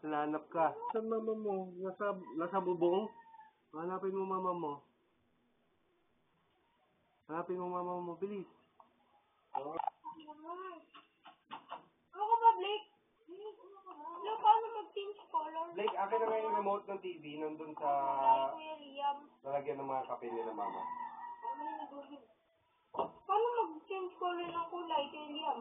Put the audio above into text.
Nanap ka. Saan mama mo? Nasa bubong? Hanapin mo mama mo. Hanapin mo mama mo. Bilis. Ano ka ba, Blake? Ano, paano mag-change color? Blake, akin na nga yung remote ng TV nandun sa Kuya Liam. lalagyan ng mga kape nila mama. Paano mag-change color ng kulay, Kuya Liam?